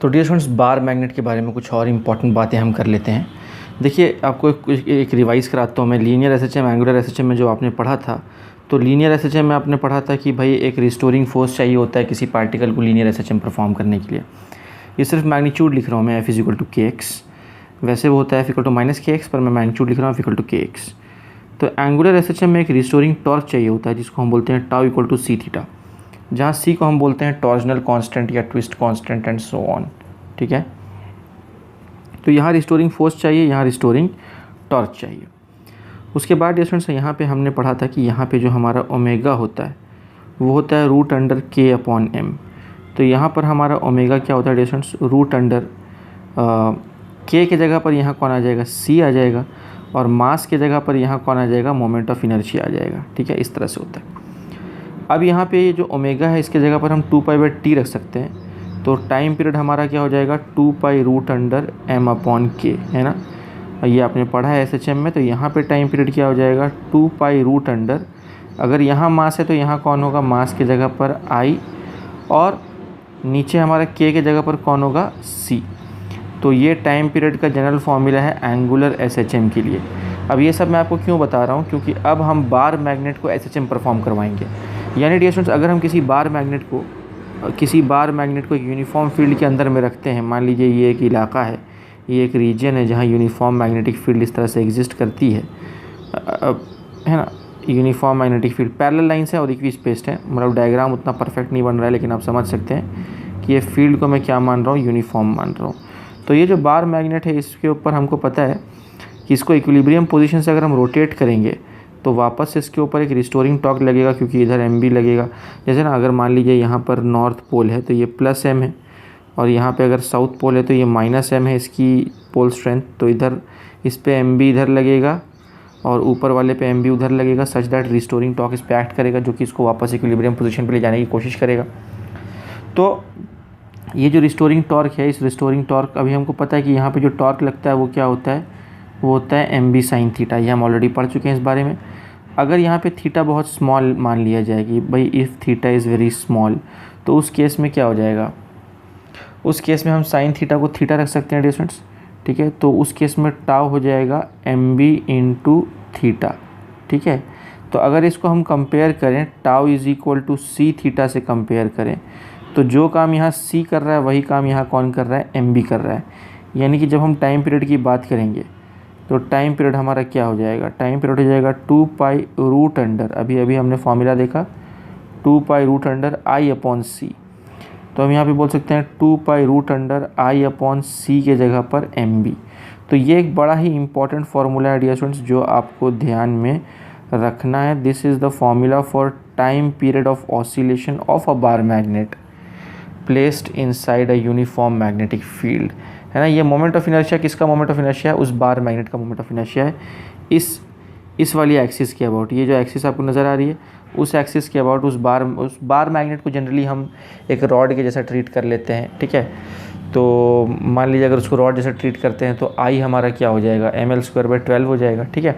तो dear students, bar magnet के बारे में कुछ और इम्पॉर्टेंट बातें हम कर लेते हैं। देखिए, आपको एक रिवाइज कराता हूँ मैं। लीनियर एसएचएम, एंगुलर एसएचएम में जो आपने पढ़ा था, तो लीनियर एसएचएम में आपने पढ़ा था कि भाई एक रिस्टोरिंग फोर्स चाहिए होता है किसी पार्टिकल को लीनियर एसएचएम परफॉर्म करने के लिए। ये सिर्फ मैग्नीट्यूड लिख रहा हूँ मैं, F = kx। वैसे वो होता है F = -kx, पर मैं मैग्नीट्यूड लिख रहा हूँ F = kx। तो एंगुलर एसएचएम में एक रिस्टोरिंग टॉर्क चाहिए होता है जिसको हम बोलते हैं टाउ = c थीटा, जहाँ c को हम बोलते हैं टॉर्जनल कांस्टेंट या twist constant and so on. ठीक है, तो यहाँ रिस्टोरिंग फोर्स चाहिए, यहाँ रिस्टोरिंग टॉर्क चाहिए। उसके बाद स्टूडेंट्स यहाँ पे हमने पढ़ा था कि यहाँ पे जो हमारा ओमेगा होता है वो होता है √k/m। तो यहाँ पर हमारा ओमेगा क्या होता है स्टूडेंट्स, √k के जगह पर यहाँ कौन आ जाएगा, c आ जाएगा, और मास के जगह पर यहाँ कौन आ जाएगा, मोमेंट ऑफ इनर्शिया आ जाएगा। ठीक है, इस तरह से होता है। अब यहाँ पे ये जो ओमेगा है इसके जगह पर हम 2π/t रख सकते हैं। तो टाइम पीरियड हमारा क्या हो जाएगा, 2π√m/k, है ना। ये आपने पढ़ा है एसएचएम में। तो यहाँ पे टाइम पीरियड क्या हो जाएगा, 2π√, अगर यहाँ मास है तो यहाँ कौन होगा, मास के जगह पर I, और नीचे हमारा k के जगह पर कौन होगा, c। तो ये टाइम पीरियड का जनरल फॉर्मूला है एंगुलर एसएचएम के लिए। अब ये सब मैं आपको क्यों बता रहा हूँ, क्योंकि अब हम बार मैग्नेट को एसएचएम परफॉर्म करवाएंगे। यानी डियर स्टूडेंट्स, अगर हम किसी बार मैग्नेट को एक यूनिफॉर्म फील्ड के अंदर में रखते हैं, मान लीजिए ये एक इलाका है, ये एक रीजन है जहाँ यूनिफॉर्म मैग्नेटिक फील्ड इस तरह से एग्जिस्ट करती है ना। Uniform magnetic field parallel lines है और इक्वी स्पेस्ड है। मतलब डायग्राम उतना परफेक्ट नहीं बन रहा है, लेकिन आप समझ सकते हैं कि ये फील्ड को मैं क्या मान रहा हूँ, यूनिफॉर्म मान रहा हूँ। तो ये जो बार मैग्नेट है इसके ऊपर हमको पता है कि इसको इक्विलिब्रियम पोजीशन से अगर हम रोटेट करेंगे तो वापस से इसके ऊपर एक रिस्टोरिंग टॉर्क लगेगा, क्योंकि इधर m भी लगेगा। जैसे ना, अगर मान लीजिए यहाँ पर नॉर्थ पोल है तो ये +m है, और यहाँ पे अगर साउथ पोल है तो ये -m है इसकी पोल स्ट्रेंथ। तो इधर इस पे m भी इधर लगेगा और ऊपर वाले पे m भी उधर लगेगा, सच दैट रिस्टोरिंग टॉर्क इस पे एक्ट करेगा, जो कि इसको वापस इक्विलिब्रियम पोजीशन पे ले जाने की कोशिश करेगा। तो ये जो रिस्टोरिंग टॉर्क है, इस रिस्टोरिंग टॉर्क, अभी हमको पता है कि यहाँ पे जो टॉर्क लगता है वो क्या होता है, वो होता है mb sin थीटा। ये हम ऑलरेडी पढ़ चुके हैं इस बारे में। अगर यहाँ पे थीटा बहुत स्मॉल मान लिया जाएगी, भाई if theta is very small, तो उस केस में क्या हो जाएगा, उस केस में हम साइन थीटा को थीटा रख सकते हैं डिस्टेंस। ठीक है, तो उस केस में टाउ हो जाएगा mb × थीटा। ठीक है, तो अगर इसको हम कंपेयर करें, टाउ = c थीटा से कंपेयर करें, तो जो काम यहाँ c कर रहा है वही काम यहाँ कौन कर रहा है, mb कर रहा है। यानी कि जब हम टाइम पीरियड की बात करेंगे तो टाइम पीरियड हमारा क्या हो जाएगा, टाइम पीरियड हो जाएगा 2π√, अभी हमने फॉर्मूला देखा 2π√I/c। तो हम यहाँ पे बोल सकते हैं 2π√I/c के जगह पर mb। तो ये एक बड़ा ही इंपॉर्टेंट फार्मूला है डियर स्टूडेंट्स, जो आपको ध्यान में रखना है। This is the formula for time period of oscillation of a bar magnet placed inside a uniform magnetic field, है ना। ये मोमेंट ऑफ इनर्शिया किसका मोमेंट ऑफ इनर्शिया है, उस बार मैग्नेट का मोमेंट ऑफ इनर्शिया है, इस वाली एक्सिस के अबाउट। ये जो एक्सिस आपको नज़र आ रही है, उस एक्सिस के अबाउट उस बार मैग्नेट को जनरली हम एक रॉड के जैसा ट्रीट कर लेते हैं। ठीक है, तो मान लीजिए अगर उसको रॉड जैसा ट्रीट करते हैं तो I हमारा क्या हो जाएगा, ml²/12 हो जाएगा। ठीक है,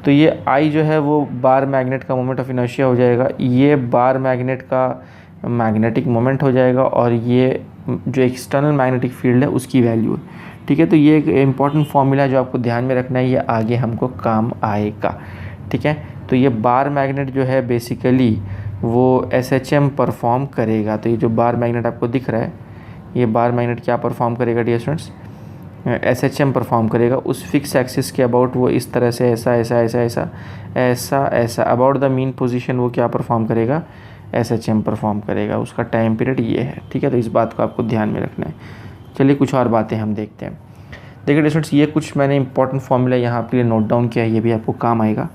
तो ये I जो है वो बार मैग्नेट का मोमेंट ऑफ इनर्शिया हो जाएगा, ये बार मैग्नेट का मैग्नेटिक मोमेंट हो जाएगा, और ये जो एक्सटर्नल मैग्नेटिक फील्ड है उसकी वैल्यू है। ठीक है, तो ये एक इम्पॉर्टेंट फॉर्मूला है जो आपको ध्यान में रखना है, ये आगे हमको काम आएगा। ठीक है, तो ये बार मैग्नेट जो है बेसिकली वो एसएचएम परफॉर्म करेगा। तो ये जो बार मैग्नेट आपको दिख रहा है, ये बार मैग्नेट क्या परफॉर्म करेगा डियर स्टूडेंट्स, एसएचएम परफॉर्म करेगा। उस फिक्स एक्सिस के अबाउट वो इस तरह से ऐसा अबाउट द मीन पोजीशन वो क्या परफॉर्म करेगा, एसएचएम परफॉर्म करेगा। उसका टाइम पीरियड ये है। ठीक है, तो इस बात को आपको ध्यान में रखना है। चलिए कुछ और बातें हम देखते हैं। देखिए स्टूडेंट्स, ये कुछ मैंने इंपॉर्टेंट फार्मूला यहाँ आपके लिए नोट डाउन किया है, ये भी आपको काम आएगा।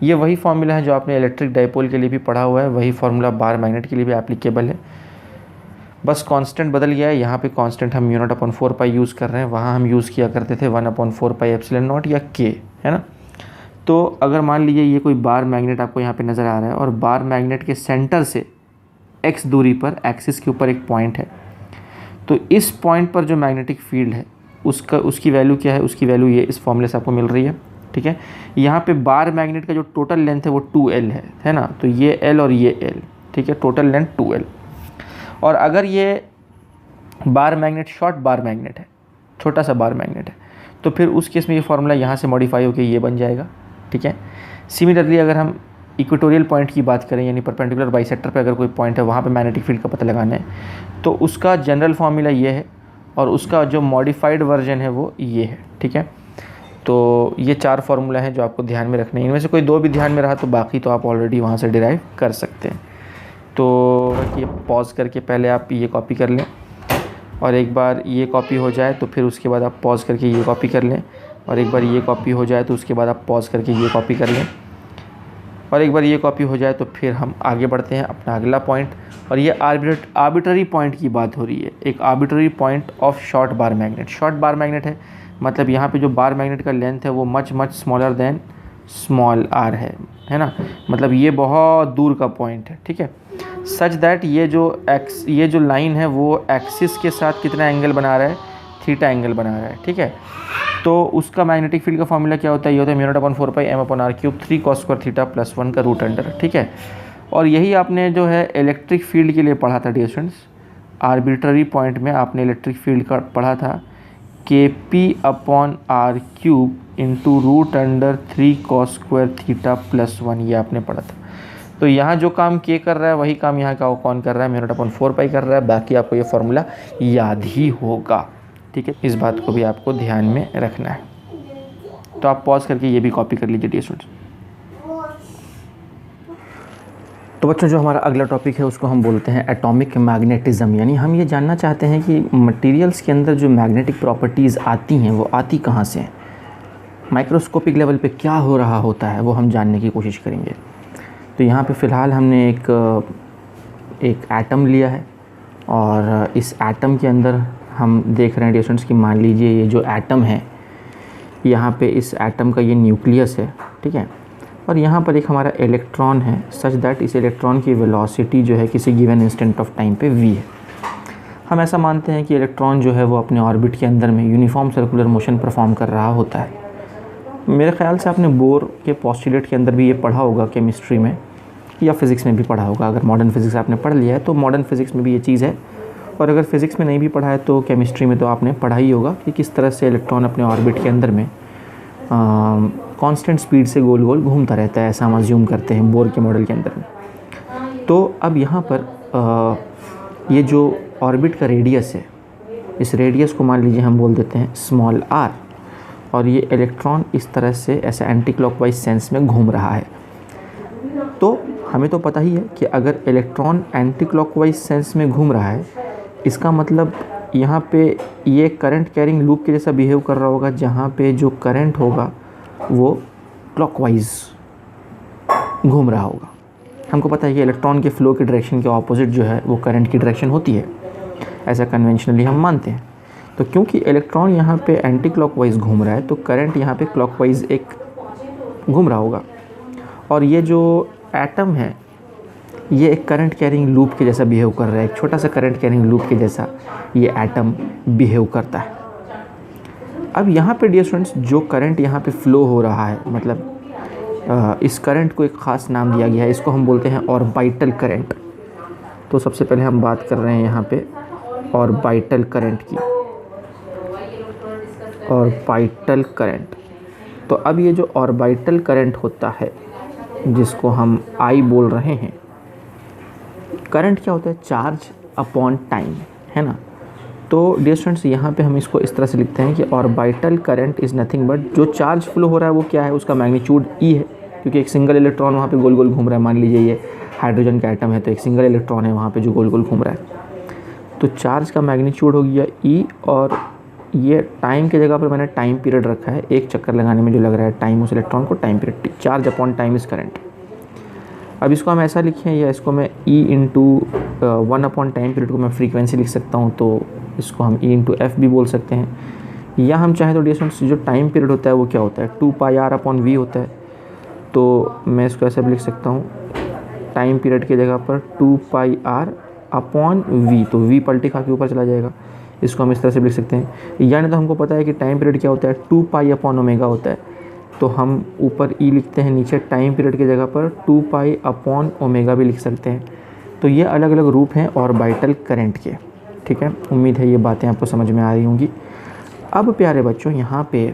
ये वही फार्मूला है जो आपने इलेक्ट्रिक डाइपोल के लिए भी पढ़ा हुआ है, वही फार्मूला बार मैग्नेट के लिए भी एप्लीकेबल है। बस कांस्टेंट बदल गया है। यहाँ पे कांस्टेंट हम μ0/4π यूज़ कर रहे हैं, वहाँ हम यूज़ किया करते थे 1/4πε0 या k, है ना। तो अगर मान लीजिए ये कोई बार मैग्नेट आपको यहाँ पे नज़र आ रहा है, और बार मैग्नेट के सेंटर से x दूरी पर एक्सिस के ऊपर एक पॉइंट है, तो इस पॉइंट पर जो मैग्नेटिक फील्ड है उसकी वैल्यू क्या है, उसकी वैल्यू ये इस फॉर्मूले से आपको मिल रही है। ठीक है, यहाँ पे बार मैग्नेट का जो टोटल लेंथ है वो 2l है ना। तो ये l और ये l, ठीक है, टोटल लेंथ 2l। और अगर ये bar magnet short bar magnet है, छोटा सा बार मैग्नेट है, तो फिर उस केस में ये फार्मूला यहाँ से मॉडिफाई होकर ये बन जाएगा, ठीक है। सिमिलरली अगर हम इक्वेटोरियल पॉइंट की बात करें, यानी परपेंडिकुलर बाइसेक्टर पे अगर कोई पॉइंट है वहाँ पे मैग्नेटिक फील्ड का पता लगाना है, तो उसका जनरल फार्मूला ये है और उसका जो मॉडिफाइड वर्जन है वो ये है, ठीक है। तो ये 4 फार्मूला हैं जो आपको ध्यान में रखने हैं। इनमें से कोई 2 भी ध्यान में रहा तो बाकी तो आप ऑलरेडी वहाँ से डिराइव कर सकते हैं। तो ये पॉज करके पहले आप ये कॉपी कर लें, और एक बार ये कॉपी हो जाए तो फिर उसके बाद आप पॉज करके ये कॉपी कर लें, और एक बार ये कॉपी हो जाए तो उसके बाद आप पॉज करके ये कॉपी कर लें, और एक बार ये कॉपी हो जाए तो फिर हम आगे बढ़ते हैं अपना अगला पॉइंट। और ये आर्बिट्ररी पॉइंट की बात हो रही है, एक arbitrary point of short bar magnet. Short bar magnet है मतलब यहाँ पे जो बार मैग्नेट का लेंथ है वो much smaller than small r है ना, मतलब ये बहुत दूर का पॉइंट है, ठीक है। सच दैट ये जो लाइन है वो एक्सिस के साथ कितना एंगल बना रहा है, थीटा एंगल बना रहा है, ठीक है। तो उसका मैग्नेटिक फील्ड का फॉर्मूला क्या होता है, ये होता है μ0/4πm/r³ 3 cos² थीटा + 1 का रूट अंडर, ठीक है। और यही आपने जो है इलेक्ट्रिक फील्ड के लिए पढ़ा था डियर स्टूडेंट्स, आर्बिट्ररी पॉइंट में आपने इलेक्ट्रिक फील्ड का पढ़ा था Kp/r³ into root under 3 cos² theta + 1, ये आपने पढ़ा था। तो यहाँ जो काम K कर रहा है वही काम यहाँ का कौन कर रहा है, μ0/4π कर रहा है। बाकी आपको ये फार्मूला याद ही होगा, ठीक है। इस बात को भी आपको ध्यान में रखना है। तो आप पॉज करके ये भी कॉपी कर लीजिए डियर स्टूडेंट्स। तो बच्चों जो हमारा अगला टॉपिक है उसको हम बोलते हैं एटॉमिक मैग्नेटिज्म, यानी हम ये जानना चाहते हैं कि मटेरियल्स के अंदर जो मैग्नेटिक प्रॉपर्टीज़ आती हैं वो आती कहाँ से हैं, माइक्रोस्कोपिक लेवल पे क्या हो रहा होता है वो हम जानने की कोशिश करेंगे। तो यहाँ पे फ़िलहाल हमने एक एटम लिया है, और इस एटम के अंदर हम देख रहे हैं डियर स्टूडेंट्स कि मान लीजिए ये जो एटम है, यहाँ पे इस एटम का ये न्यूक्लियस है, ठीक है। और यहाँ पर एक हमारा इलेक्ट्रॉन है, सच दैट इस इलेक्ट्रॉन की वेलोसिटी जो है किसी गिवन इंस्टेंट ऑफ टाइम पे v है। हम ऐसा मानते हैं कि इलेक्ट्रॉन जो है वो अपने ऑर्बिट के अंदर में यूनिफॉर्म सर्कुलर मोशन परफॉर्म कर रहा होता है। मेरे ख्याल से आपने बोर के पोस्टुलेट के अंदर भी ये पढ़ा होगा केमिस्ट्री में, या फिज़िक्स में भी पढ़ा होगा। अगर मॉडर्न फिज़िक्स आपने पढ़ लिया है तो मॉडर्न फिज़िक्स में भी ये चीज़ है, और अगर फिज़िक्स में नहीं भी पढ़ा है तो केमिस्ट्री में तो आपने पढ़ा ही होगा कि किस तरह से इलेक्ट्रॉन अपने ऑर्बिट के अंदर में कांस्टेंट स्पीड से गोल गोल घूमता रहता है, ऐसा हम अज्यूम करते हैं बोर के मॉडल के अंदर में। तो अब यहाँ पर ये जो ऑर्बिट का रेडियस है, इस रेडियस को मान लीजिए हम बोल देते हैं स्मॉल r, और ये इलेक्ट्रॉन इस तरह से ऐसे एंटी क्लॉकवाइज सेंस में घूम रहा है। तो हमें तो पता ही है कि अगर इलेक्ट्रॉन एंटी क्लॉकवाइज सेंस में घूम रहा है, इसका मतलब यहाँ पे ये करंट कैरिंग लूप के जैसा बिहेव कर रहा होगा, जहाँ पे जो करंट होगा वो क्लॉकवाइज घूम रहा होगा। हमको पता है कि इलेक्ट्रॉन के फ्लो की डायरेक्शन के ऑपोजिट जो है वो करंट की डायरेक्शन होती है, ऐसा कन्वेंशनली हम मानते हैं। तो क्योंकि इलेक्ट्रॉन यहाँ पे एंटी क्लॉकवाइज घूम रहा है तो करंट यहाँ पे क्लॉकवाइज एक घूम रहा होगा, और ये जो एटम है ये एक करंट कैरिंग लूप के जैसा बिहेव कर रहा है, एक छोटा सा करंट कैरिंग लूप के जैसा ये एटम बिहेव करता है। अब यहाँ पे डियर स्टूडेंट्स जो करंट यहाँ पे फ्लो हो रहा है, मतलब इस करंट को एक ख़ास नाम दिया गया है, इसको हम बोलते हैं ऑर्बिटल करंट। तो सबसे पहले हम बात कर रहे हैं यहाँ पे ऑर्बिटल करंट की, ऑर्बिटल करंट। तो अब ये जो ऑर्बिटल करंट होता है जिसको हम I बोल रहे हैं, करंट क्या होता है, चार्ज अपॉन टाइम, है ना। तो डियर स्टूडेंट्स यहाँ पे हम इसको इस तरह से लिखते हैं कि orbital current is nothing but जो चार्ज फ्लो हो रहा है वो क्या है, उसका मैग्नीट्यूड E है, क्योंकि एक सिंगल इलेक्ट्रॉन वहाँ पे गोल गोल घूम रहा है। मान लीजिए ये हाइड्रोजन का एटम है तो एक सिंगल इलेक्ट्रॉन है वहाँ पे जो गोल गोल घूम रहा है। तो चार्ज का मैग्नीट्यूड हो गया E, और ये टाइम के जगह पर मैंने टाइम पीरियड रखा है, एक चक्कर लगाने में जो लग रहा है टाइम उस इलेक्ट्रॉन को time period, charge upon time is current. अब इसको हम ऐसा लिखें, या इसको मैं E into 1 upon time period को मैं फ्रीक्वेंसी लिख सकता हूँ, तो इसको हम E इंटू F भी बोल सकते हैं। या हम चाहें तो डियर स्टूडेंट्स जो टाइम पीरियड होता है वो क्या होता है, 2πr अपॉन V होता है। तो मैं इसको ऐसे भी लिख सकता हूँ, टाइम पीरियड की जगह पर 2πr अपॉन V, तो V पलटी खा के ऊपर चला जाएगा, इसको हम इस तरह से लिख सकते हैं। यानी तो हमको पता है कि टाइम पीरियड क्या होता है, 2π अपॉन ओमेगा होता है, तो हम ऊपर E लिखते हैं, नीचे टाइम पीरियड की जगह पर 2π अपॉन ओमेगा भी लिख सकते हैं। तो ये अलग अलग रूप हैं ऑर्बिटल करंट के। ठीक है, उम्मीद है ये बातें आपको समझ में आ रही होंगी। अब प्यारे बच्चों यहाँ पे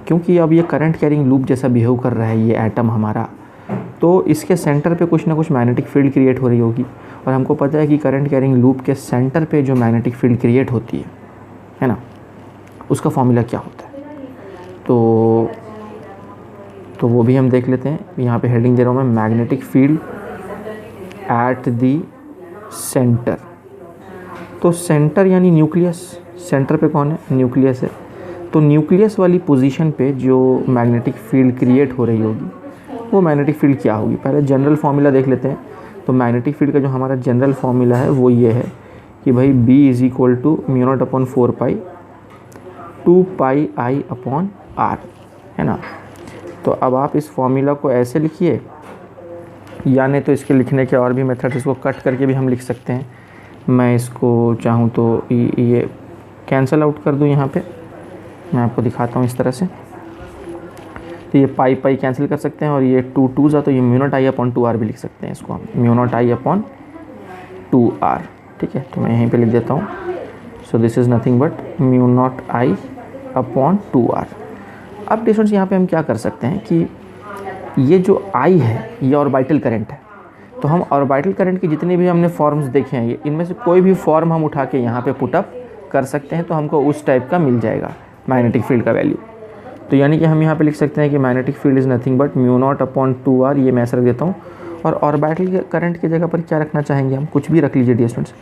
क्योंकि अब ये करंट कैरिंग लूप जैसा बिहेव कर रहा है ये एटम हमारा, तो इसके सेंटर पे कुछ ना कुछ मैग्नेटिक फील्ड क्रिएट हो रही होगी। और हमको पता है कि करंट कैरिंग लूप के सेंटर पे जो मैग्नेटिक फील्ड क्रिएट होती है ना, उसका फॉर्मूला क्या होता है, तो वो भी हम देख लेते हैं। यहाँ पे हेडिंग दे रहा हूँ मैं, magnetic field at the centre. तो सेंटर यानी न्यूक्लियस, सेंटर पे कौन है, न्यूक्लियस है। तो न्यूक्लियस वाली पोजीशन पे जो मैग्नेटिक फील्ड क्रिएट हो रही होगी वो मैग्नेटिक फील्ड क्या होगी, पहले जनरल फार्मूला देख लेते हैं। तो मैग्नेटिक फील्ड का जो हमारा जनरल फार्मूला है वो ये है कि भाई B = μ0/4π 2πI/r, है ना। तो अब आप इस फार्मूला को ऐसे लिखिए, या नहीं तो इसके लिखने के और भी मेथड्स, इसको कट करके भी हम लिख सकते हैं। मैं इसको चाहूँ तो ये कैंसिल आउट कर दूँ, यहाँ पे मैं आपको दिखाता हूँ इस तरह से। तो ये पाई कैंसिल कर सकते हैं और ये 2 2 तो ये μ0I/2r भी लिख सकते हैं, इसको हम μ0I/2r, ठीक है। तो मैं यहीं पे लिख देता हूँ। So this is nothing but μ0I/2r। अब स्टूडेंट्स यहाँ पे हम क्या कर सकते हैं कि ये जो I है ये ऑर्बिटल करंट है। तो हम ऑर्बिटल करंट के जितने भी हमने फॉर्म्स देखे हैं, इनमें से कोई भी फॉर्म हम उठा के यहाँ पे पुटअप कर सकते हैं, तो हमको उस टाइप का मिल जाएगा मैग्नेटिक फील्ड का वैल्यू। तो यानी कि हम यहाँ पे लिख सकते हैं कि magnetic field is nothing but μ0/2r, ये मैं ऐसे रख देता हूँ। और ऑर्बिटल करंट की जगह पर क्या रखना चाहेंगे हम, कुछ भी रख लीजिए डियर स्टूडेंट्स।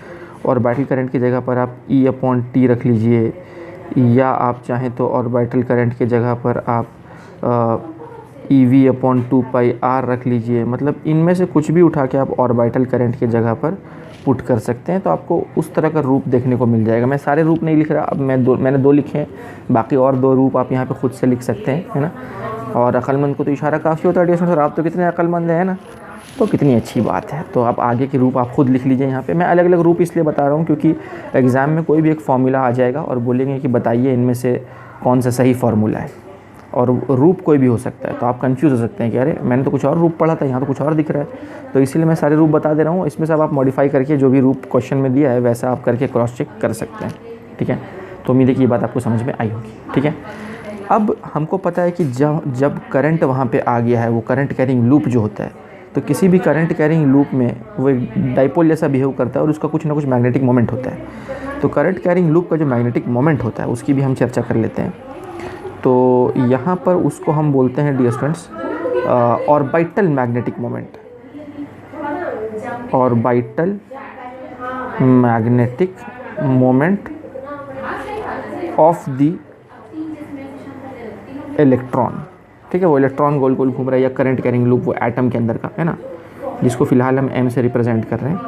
ऑर्बिटल करंट की जगह पर आप E/T रख लीजिए, या आप चाहें तो ऑर्बिटल करंट की जगह पर आप EV/2πr रख लीजिए। मतलब इनमें से कुछ भी उठा के आप ऑर्बिटल करंट की जगह पर पुट कर सकते हैं, तो आपको उस तरह का रूप देखने को मिल जाएगा। मैं सारे रूप नहीं लिख रहा, अब मैंने 2 लिखे हैं, बाकी और 2 रूप आप यहाँ पे खुद से लिख सकते हैं, है ना। और अक्लमंद को तो इशारा काफ़ी होता है डियर स्टूडेंट्स, और आप तो कितने अक्लमंद हैं ना, तो कितनी अच्छी बात है। तो आप आगे के रूप आप खुद लिख लीजिए यहाँ पे। मैं अलग अलग रूप इसलिए बता रहा हूँ क्योंकि एग्ज़ाम में कोई भी एक फार्मूला आ जाएगा और बोलेंगे कि बताइए इनमें से कौन सा सही फार्मूला है, और रूप कोई भी हो सकता है। तो आप कंफ्यूज हो सकते हैं कि अरे मैंने तो कुछ और रूप पढ़ा था, यहाँ तो कुछ और दिख रहा है। तो इसीलिए मैं सारे रूप बता दे रहा हूँ। इसमें से आप मॉडिफाई करके जो भी रूप क्वेश्चन में दिया है वैसा आप करके क्रॉस चेक कर सकते हैं, ठीक है। तो उम्मीद है कि ये बात आपको समझ में आई होगी, ठीक है। अब हमको पता है कि जब करंट वहाँ पे आ गया है, वो करंट कैरिंग लूप जो होता है, तो किसी भी करंट कैरिंग लूप में वो एक डाइपोल जैसा बिहेव करता है और उसका कुछ ना कुछ मैग्नेटिक मोमेंट होता है। तो करंट कैरिंग लूप का जो मैग्नेटिक मोमेंट होता है उसकी भी हम चर्चा कर लेते हैं। तो यहाँ पर उसको हम बोलते हैं dear students orbital magnetic moment, orbital magnetic moment of the electron, ठीक है। वो इलेक्ट्रॉन गोल गोल घूम रहा है, या करंट कैरिंग लूप वो एटम के अंदर का है ना, जिसको फिलहाल हम m से रिप्रेजेंट कर रहे हैं।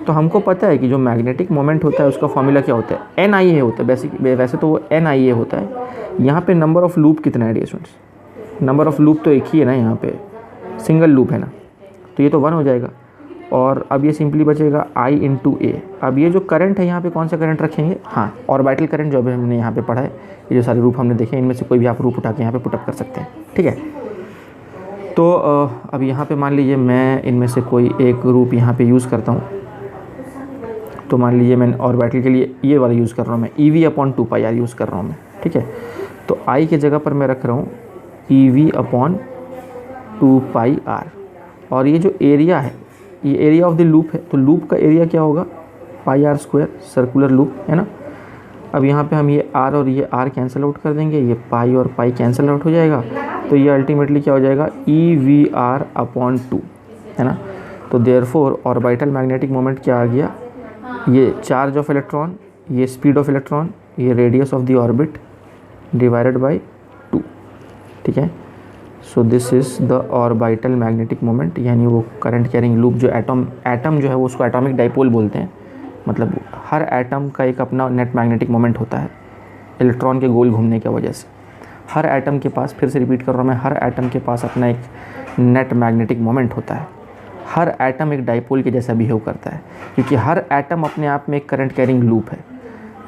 तो हमको पता है कि जो मैग्नेटिक मोमेंट होता है उसका फॉर्मूला क्या होता है, NIA होता है। वैसे तो वो NIA होता है। यहाँ पे नंबर ऑफ़ लूप कितना है dear students, number of loop तो एक ही है ना, यहाँ पे सिंगल लूप है ना, तो ये तो 1 हो जाएगा। और अब ये सिंपली बचेगा I/A। अब ये जो करंट है यहाँ पे कौन सा करंट रखेंगे, हाँ ऑर्बिटल करंट जो अभी हमने यहाँ पे पढ़ा है। ये जो सारे रूप हमने देखे इनमें से कोई भी आप रूप उठा के यहाँ पे पुटअप कर सकते हैं, ठीक है। तो अब यहाँ पे मान लीजिए मैं इनमें से कोई एक रूप यहाँ पे यूज़ करता हूँ। तो मान लीजिए मैं ऑर्बिटल के लिए ये वाला यूज़ कर रहा हूँ, मैं EV/2πr यूज़ कर रहा हूँ मैं, ठीक है। तो I के जगह पर मैं रख रहा हूँ EV/2πr। और ये जो एरिया है ये एरिया ऑफ द लूप है, तो लूप का एरिया क्या होगा, πr², सर्कुलर लूप है ना। अब यहाँ पे हम ये r और ये r कैंसिल आउट कर देंगे, ये पाई और पाई कैंसिल आउट हो जाएगा। तो ये अल्टीमेटली क्या हो जाएगा, EV/2 है ना। तो देयरफॉर ऑर्बिटल मैग्नेटिक मोमेंट क्या आ गया, ये चार्ज ऑफ इलेक्ट्रॉन, ये स्पीड ऑफ इलेक्ट्रॉन, ये radius of the orbit divided by 2, ठीक है। So this is the orbital magnetic moment, यानी वो करंट कैरिंग लूप जो एटम जो है वो उसको एटॉमिक डाइपोल बोलते हैं। मतलब हर एटम का एक अपना नेट मैग्नेटिक मोमेंट होता है इलेक्ट्रॉन के गोल घूमने की वजह से। हर एटम के पास, फिर से रिपीट कर रहा हूँ मैं, हर एटम के पास अपना एक नेट मैग्नेटिक मोमेंट होता है। हर एटम एक डाइपोल के जैसा बिहेव करता है, क्योंकि हर एटम अपने आप में एक करंट कैरिंग लूप है।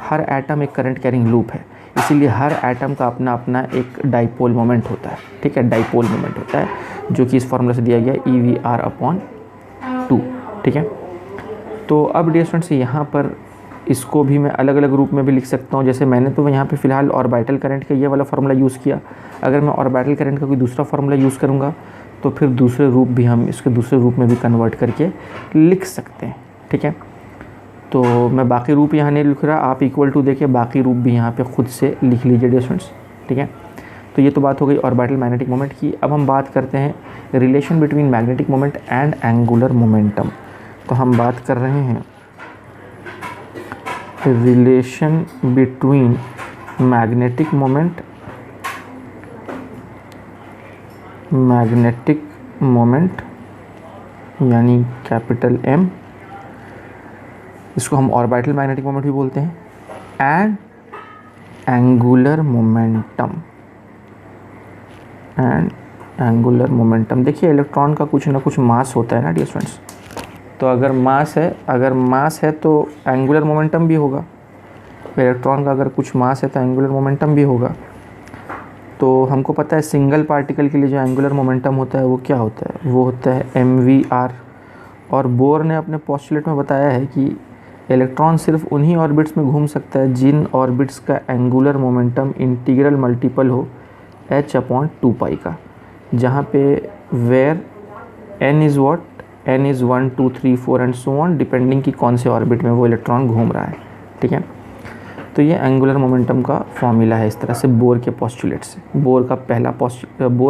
हर एटम एक करंट कैरिंग लूप है, इसीलिए हर एटम का अपना अपना एक डाइपोल मोमेंट होता है, ठीक है। डाइपोल मोमेंट होता है जो कि इस फॉर्मूला से दिया गया EV/2, ठीक है। तो अब डियर स्टूडेंट्स यहाँ पर इसको भी मैं अलग अलग रूप में भी लिख सकता हूँ। जैसे मैंने तो यहाँ पे फ़िलहाल ऑर्बिटल करंट का ये वाला फार्मूला यूज़ किया। अगर मैं ऑर्बिटल करंट का कोई दूसरा फार्मूला यूज़ करूँगा तो फिर दूसरे रूप भी हम इसके दूसरे रूप में भी कन्वर्ट करके लिख सकते हैं, ठीक है। तो मैं बाकी रूप यहाँ नहीं लिख रहा, आप इक्वल टू देके बाकी रूप भी यहाँ पे खुद से लिख लीजिए डियर स्टूडेंट्स, ठीक है। तो ये तो बात हो गई ऑर्बिटल मैग्नेटिक मोमेंट की। अब हम बात करते हैं relation between magnetic moment and angular momentum. तो हम बात कर रहे हैं रिलेशन बिटवीन मैग्नेटिक मोमेंट यानी कैपिटल M, इसको हम ऑर्बिटल मैग्नेटिक मोमेंट भी बोलते हैं, एंड एंगुलर मोमेंटम। देखिए इलेक्ट्रॉन का कुछ ना कुछ मास होता है ना डियर स्टूडेंट्स, तो अगर मास है तो एंगुलर मोमेंटम भी होगा। इलेक्ट्रॉन का अगर कुछ मास है तो एंगुलर मोमेंटम भी होगा। तो हमको पता है सिंगल पार्टिकल के लिए जो एंगुलर मोमेंटम होता है वो क्या होता है, वो होता है mvr। और बोर ने अपने पोस्टुलेट में बताया है कि इलेक्ट्रॉन सिर्फ उन्हीं ऑर्बिट्स में घूम सकता है जिन ऑर्बिट्स का एंगुलर मोमेंटम इंटीग्रल मल्टीपल हो h/2π का, जहाँ पे where n is 1 2 3 4 and so on, depending कि कौन से ऑर्बिट में वो इलेक्ट्रॉन घूम रहा है, ठीक है। तो ये एंगुलर मोमेंटम का फॉर्मूला है इस तरह से बोर के पोस्टुलेट से। बोर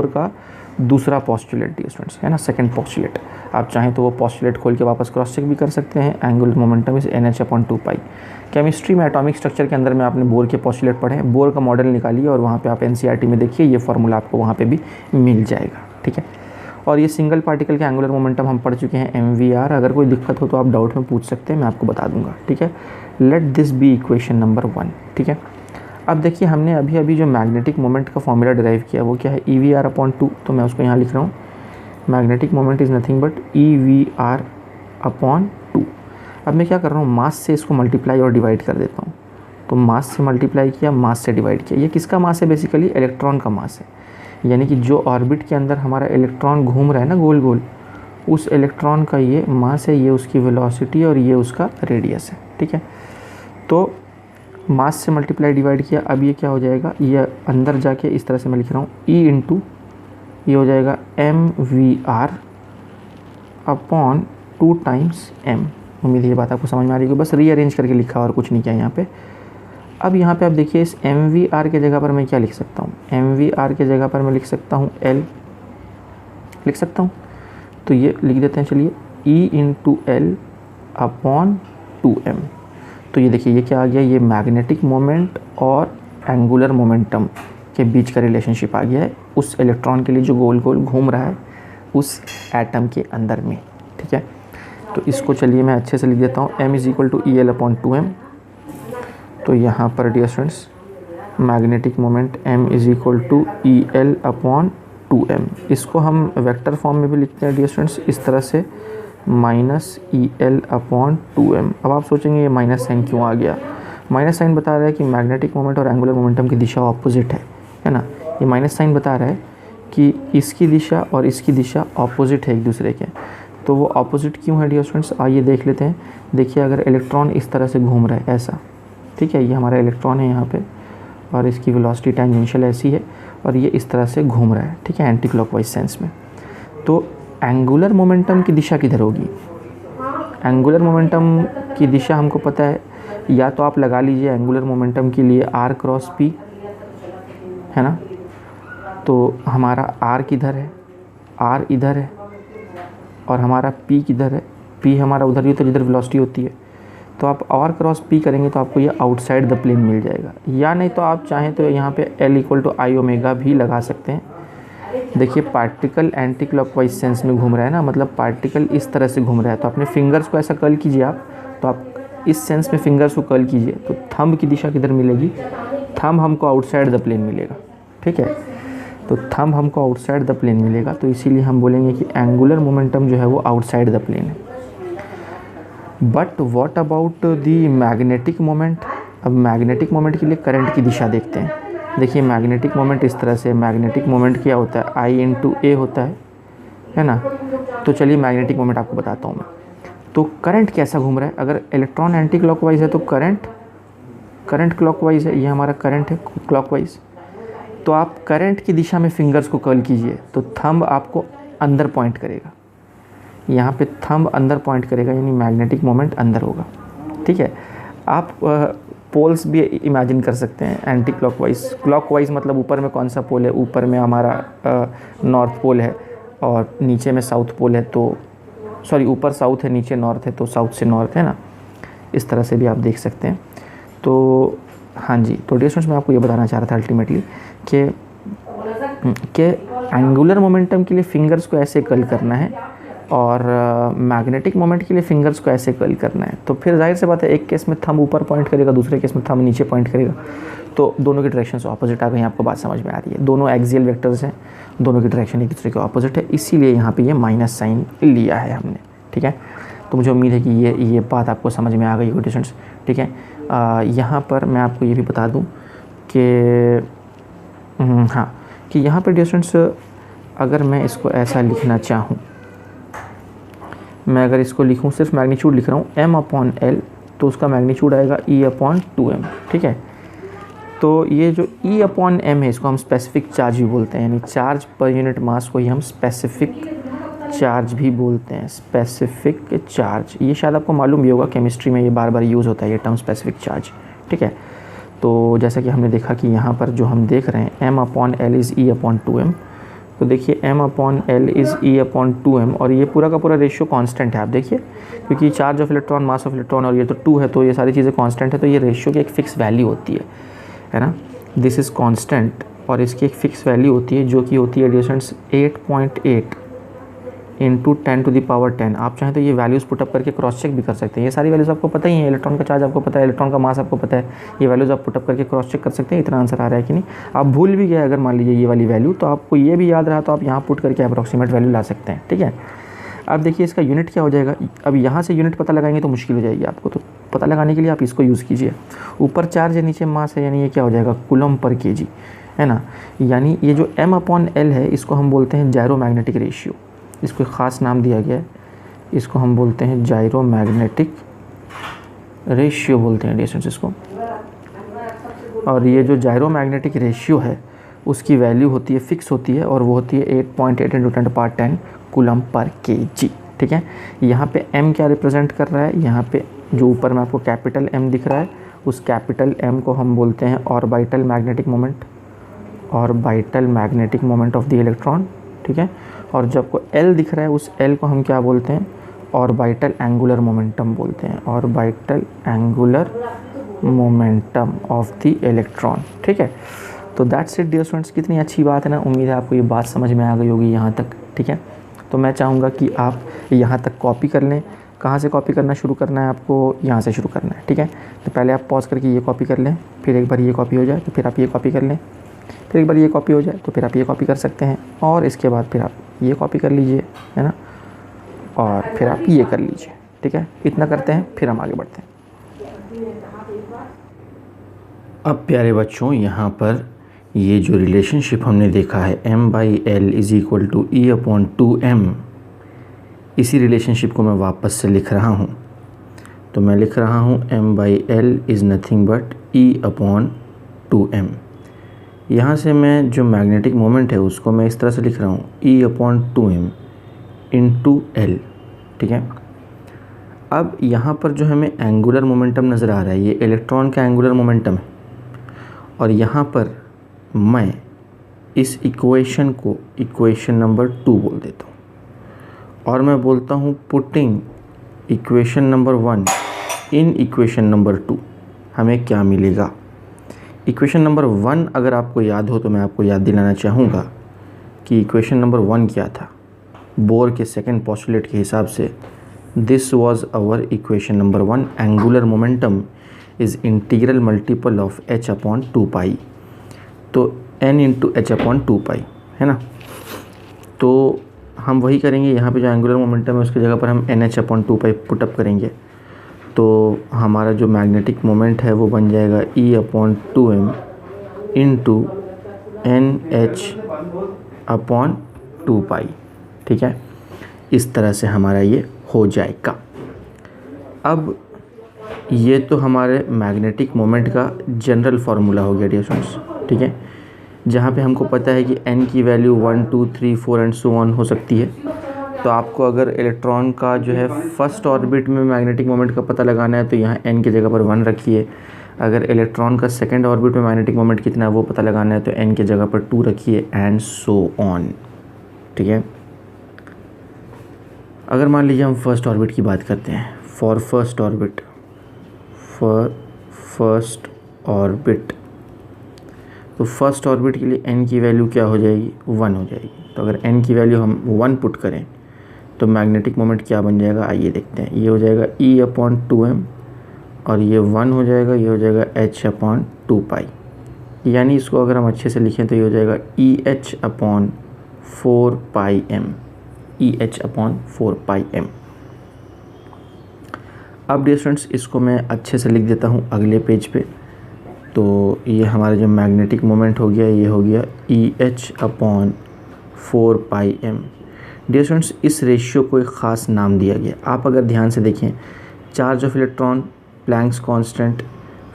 का दूसरा पोस्टुलेट डियर स्टूडेंट्स है ना, सेकंड पोस्टुलेट। आप चाहें तो वो पोस्टुलेट खोल के वापस क्रॉस चेक भी कर सकते हैं। Angular momentum is NH/2π। Chemistry में एटॉमिक स्ट्रक्चर के अंदर में आपने बोर के पोस्टुलेट पढ़े हैं, बोर का मॉडल निकालिए और वहाँ पे आप NCERT में देखिए, ये फार्मूला आपको वहाँ पे भी मिल जाएगा, ठीक है। और ये सिंगल पार्टिकल के एंगुलर मोमेंटम हम पढ़ चुके हैं mvr। अगर कोई दिक्कत हो तो आप डाउट में पूछ सकते हैं, मैं आपको बता दूंगा, ठीक है। Let this be equation number 1, ठीक है। अब देखिए हमने अभी जो मैग्नेटिक मोमेंट का फॉर्मूला डिराइव किया वो क्या है, EVR/2। तो मैं उसको यहाँ लिख रहा हूँ, magnetic moment is nothing but EVR/2। अब मैं क्या कर रहा हूँ, मास से इसको मल्टीप्लाई और डिवाइड कर देता हूँ। तो मास से मल्टीप्लाई किया, मास से डिवाइड किया। ये किसका मास है, बेसिकली इलेक्ट्रॉन का मास है। यानी कि जो ऑर्बिट के अंदर हमारा इलेक्ट्रॉन घूम रहा है ना गोल गोल, उस इलेक्ट्रॉन का ये मास है, ये उसकी वेलोसिटी और ये उसका रेडियस है, ठीक है। तो मास से मल्टीप्लाई डिवाइड किया। अब ये क्या हो जाएगा, ये अंदर जाके इस तरह से मैं लिख रहा हूँ E इंटू ये हो जाएगा mvr/2 टाइम्स m। उम्मीद है ये बात आपको समझ में आ रही है। बस रीअरेंज करके लिखा और कुछ नहीं किया यहाँ पे। अब यहाँ पे आप देखिए इस mvr के जगह पर मैं क्या लिख सकता हूँ, mvr के जगह पर मैं लिख सकता हूँ L लिख सकता हूँ। तो ये लिख देते हैं, चलिए E इंटू L/2m। तो ये देखिए ये क्या आ गया, ये मैग्नेटिक मोमेंट और एंगुलर मोमेंटम के बीच का रिलेशनशिप आ गया है उस इलेक्ट्रॉन के लिए जो गोल गोल घूम रहा है उस एटम के अंदर में, ठीक है। तो इसको चलिए मैं अच्छे से लिख देता हूँ, m is equal to EL/2m। तो यहाँ पर dear students magnetic moment m is equal to EL/2m। इसको हम वेक्टर फॉर्म में भी लिखते हैं डियर स्टूडेंट्स इस तरह से, -EL/2m। अब आप सोचेंगे ये माइनस साइन क्यों आ गया। माइनस साइन बता रहा है कि मैग्नेटिक मोमेंट और एंगुलर मोमेंटम की दिशा ऑपोजिट है ना। ये माइनस साइन बता रहा है कि इसकी दिशा और इसकी दिशा ऑपोजिट है एक दूसरे के। तो वो ऑपोजिट क्यों है डियर स्टूडेंट्स, आइए देख लेते हैं। देखिए अगर इलेक्ट्रॉन इस तरह से घूम रहा है ऐसा, ठीक है, ये हमारा इलेक्ट्रॉन है यहाँ पे और इसकी वेलोसिटी टेंजेंशियल ऐसी है और ये इस तरह से घूम रहा है, ठीक है, एंटी क्लॉकवाइज सेंस में। तो एंगुलर मोमेंटम की दिशा किधर होगी, एंगुलर मोमेंटम की दिशा हमको पता है, या तो आप लगा लीजिए एंगुलर मोमेंटम के लिए r×p, है ना। तो हमारा r किधर है, r इधर है और हमारा p किधर है, p हमारा उधर ही तो जिधर वेलोसिटी होती है। तो आप r×p करेंगे तो आपको ये आउटसाइड द प्लेन मिल जाएगा, या नहीं तो आप चाहें तो यहाँ पे L=I⍵ भी लगा सकते हैं। देखिए पार्टिकल एंटी क्लॉकवाइज सेंस में घूम रहा है ना, मतलब पार्टिकल इस तरह से घूम रहा है। तो अपने फिंगर्स को ऐसा कर्ल कीजिए आप, तो आप इस सेंस में फिंगर्स को कर्ल कीजिए तो थंब की दिशा किधर मिलेगी, थंब हमको आउटसाइड द प्लेन मिलेगा, ठीक है। तो थंब हमको आउटसाइड द प्लेन मिलेगा, तो इसीलिए हम बोलेंगे कि एंगुलर मोमेंटम जो है वो आउटसाइड द प्लेन है। But what about the magnetic moment. अब मैग्नेटिक मोमेंट के लिए करंट की दिशा देखते हैं। देखिए मैग्नेटिक मोमेंट इस तरह से, मैग्नेटिक मोमेंट क्या होता है, I × A होता है ना। तो चलिए मैग्नेटिक मोमेंट आपको बताता हूँ मैं। तो करंट कैसा घूम रहा है, अगर इलेक्ट्रॉन एंटी क्लॉकवाइज है तो करंट क्लॉकवाइज है, ये हमारा करंट है क्लॉकवाइज। तो आप करंट की दिशा में फिंगर्स को कर्ल कीजिए तो थंब आपको अंदर पॉइंट करेगा, यहाँ पे थंब अंदर पॉइंट करेगा, यानी मैग्नेटिक मोमेंट अंदर होगा। ठीक है, आप पोल्स भी इमेजिन कर सकते हैं एंटी क्लॉकवाइज। क्लॉकवाइज मतलब ऊपर में कौन सा पोल है, ऊपर में हमारा नॉर्थ पोल है और नीचे में साउथ पोल है, तो सॉरी ऊपर साउथ है नीचे नॉर्थ है, तो साउथ से नॉर्थ है ना, इस तरह से भी आप देख सकते हैं। तो हाँ जी, तो डियर स्टूडेंट्स मैं आपको ये बताना चाह रहा था अल्टीमेटली कि एंगुलर मोमेंटम के लिए फिंगर्स को ऐसे कर्ल करना है और मैग्नेटिक मोमेंट के लिए फिंगर्स को ऐसे कर्ल करना है। तो फिर जाहिर सी बात है, एक केस में थंब ऊपर पॉइंट करेगा, दूसरे केस में थंब नीचे पॉइंट करेगा, तो दोनों की डायरेक्शंस ऑपोजिट आ गई। आपको बात समझ में आ रही है, दोनों एक्सियल वेक्टर्स हैं, दोनों की डायरेक्शन एक दूसरे के ऑपोजिट है, इसीलिए यहाँ पे ये माइनस साइन लिया है हमने। ठीक है, तो मुझे उम्मीद है कि ये बात आपको समझ में आ गई होगी स्टूडेंट्स। ठीक है, यहाँ पर मैं आपको ये भी बता दूँ कि हाँ, कि यहाँ पर डियर स्टूडेंट्स अगर मैं इसको ऐसा लिखना चाहूँ, मैं अगर इसको लिखूँ, सिर्फ मैग्नीट्यूड लिख रहा हूँ m/L, तो उसका मैग्नीट्यूड आएगा E/2m। ठीक है, तो ये जो E/m है इसको हम स्पेसिफिक चार्ज भी बोलते हैं, यानी चार्ज पर यूनिट मास को ही हम स्पेसिफिक चार्ज भी बोलते हैं, स्पेसिफिक चार्ज। ये शायद आपको मालूम भी होगा, केमिस्ट्री में ये बार बार यूज़ होता है ये टर्म स्पेसिफिक चार्ज। ठीक है, तो जैसा कि हमने देखा कि यहाँ पर जो हम देख रहे हैं m/L इज़ E/2m, तो देखिए m/L इज़ E/2m और ये पूरा का पूरा रेशियो कांस्टेंट है। आप देखिए, क्योंकि charge of electron, mass of electron और ये तो 2 है, तो ये सारी चीज़ें कांस्टेंट है, तो ये रेशियो की एक फ़िक्स वैल्यू होती है ना, दिस इज़ कांस्टेंट, और इसकी एक फ़िक्स वैल्यू होती है जो कि होती है डिस्टेंस 8.8 इंटू 10⁻10। आप चाहें तो ये वैल्यूज़ पुटअप करके क्रॉस चेक भी कर सकते हैं। ये सारी वैल्यूज़ आपको पता ही है, इलेक्ट्रॉन का चार्ज आपको पता है, इलेक्ट्रॉन का मास आपको पता है, ये वैल्यूज़ आप पुटअप करके क्रॉस चेक कर सकते हैं, इतना आंसर आ रहा है कि नहीं। आप भूल भी गए अगर मान लीजिए ये वाली वैल्यू, तो आपको ये भी याद रहा तो आप यहाँ पुट करके अप्रॉक्सीमेट वैल्यू ला सकते हैं। ठीक है, अब देखिए इसका यूनिट क्या हो जाएगा। अब यहाँ से यूनिट पता लगाएंगे तो मुश्किल हो जाएगी आपको, तो पता लगाने के लिए आप इसको यूज़ कीजिए। ऊपर चार्ज है, नीचे मास है, यानी ये क्या हो जाएगा, कूलम पर केजी, है ना। यानी ये जो m/L है इसको हम बोलते हैं जायरोमैग्नेटिक रेशियो, इसको एक ख़ास नाम दिया गया है, इसको हम बोलते हैं जायरोमैग्नेटिक रेशियो बोलते हैं डिस्टेंस इसको। और ये जो जायरोमैग्नेटिक रेशियो है उसकी वैल्यू होती है, फिक्स होती है, और वो होती है 8.8 इंटू 10⁻10 कूलम पर केजी। ठीक है, यहाँ पे m क्या रिप्रेजेंट कर रहा है, यहाँ पे जो ऊपर में आपको कैपिटल M दिख रहा है, उस कैपिटल M को हम बोलते हैं orbital magnetic moment, orbital magnetic moment of the electron. ठीक है, और जो आपको L दिख रहा है उस L को हम क्या बोलते हैं, ऑर्बिटल एंगुलर मोमेंटम बोलते हैं, orbital angular momentum of the electron. ठीक है, तो दैट्स इट डियर स्टूडेंट्स। कितनी अच्छी बात है ना, उम्मीद है आपको ये बात समझ में आ गई होगी यहाँ तक। ठीक है, तो मैं चाहूँगा कि आप यहाँ तक कॉपी कर लें। कहाँ से कॉपी करना शुरू करना है आपको, यहाँ से शुरू करना है। ठीक है, तो पहले आप पॉज करके ये कॉपी कर लें, फिर एक बार ये कॉपी हो जाए तो फिर आप ये कॉपी कर लें, फिर एक बार ये कॉपी हो जाए तो फिर आप ये कॉपी कर सकते हैं, और इसके बाद फिर आप ये कॉपी कर लीजिए, है ना, और फिर आप ये कर लीजिए। ठीक है, इतना करते हैं, फिर हम आगे बढ़ते हैं। अब प्यारे बच्चों, यहाँ पर ये जो रिलेशनशिप हमने देखा है m/L is equal to E/2m, इसी रिलेशनशिप को मैं वापस से लिख रहा हूँ। तो मैं लिख रहा हूँ m/L is nothing but E/2m। यहाँ से मैं जो मैग्नेटिक मोमेंट है उसको मैं इस तरह से लिख रहा हूँ E/2m इंटू L। ठीक है, अब यहाँ पर जो हमें एंगुलर मोमेंटम नज़र आ रहा है, ये इलेक्ट्रॉन का एंगुलर मोमेंटम है, और यहाँ पर मैं इस इक्वेशन को इक्वेशन नंबर 2 बोल देता हूँ, और मैं बोलता हूँ putting equation number 1 in equation number 2 हमें क्या मिलेगा। इक्वेशन नंबर 1 अगर आपको याद हो तो मैं आपको याद दिलाना चाहूँगा कि इक्वेशन नंबर 1 क्या था। बोर के सेकंड पोस्टुलेट के हिसाब से this was our equation number 1, angular momentum is integral multiple of h/2π, तो n इंटू h/2π, है ना। तो हम वही करेंगे, यहाँ पे जो एंगुलर मोमेंटम है उसकी जगह पर हम nh/2π पुटअप करेंगे, तो हमारा जो मैग्नेटिक मोमेंट है वो बन जाएगा E/2m इंटू nh/2π। ठीक है, इस तरह से हमारा ये हो जाएगा। अब ये तो हमारे मैग्नेटिक मोमेंट का जनरल फार्मूला हो गया डियर स्टूडेंट्स, ठीक है, जहाँ पे हमको पता है कि n की वैल्यू 1 2 3 4 एंड सो ऑन हो सकती है। तो आपको अगर इलेक्ट्रॉन का जो है फर्स्ट ऑर्बिट में मैग्नेटिक मोमेंट का पता लगाना है तो यहाँ n की जगह पर 1 रखिए। अगर इलेक्ट्रॉन का सेकंड ऑर्बिट में मैग्नेटिक मोमेंट कितना है वो पता लगाना है तो n की जगह पर 2 रखिए एंड सो ऑन, ठीक है। अगर मान लीजिए हम फर्स्ट ऑर्बिट की बात करते हैं, फॉर फर्स्ट ऑर्बिट, तो फर्स्ट ऑर्बिट के लिए n की वैल्यू क्या हो जाएगी, 1 हो जाएगी। तो अगर n की वैल्यू हम 1 पुट करें तो मैग्नेटिक मोमेंट क्या बन जाएगा, आइए देखते हैं। ये हो जाएगा E/2m और ये 1 हो जाएगा, ये हो जाएगा H/2π। यानी इसको अगर हम अच्छे से लिखें तो ये हो जाएगा EH/4πm, EH/4πm। अब डियर स्टूडेंट्स इसको मैं अच्छे से लिख देता हूँ अगले पेज पे। तो ये हमारा जो मैग्नेटिक मोमेंट हो गया ये हो गया EH/4πm। डियर स्टूडेंट्स इस रेशियो को एक ख़ास नाम दिया गया। आप अगर ध्यान से देखें, charge of electron, Planck's constant,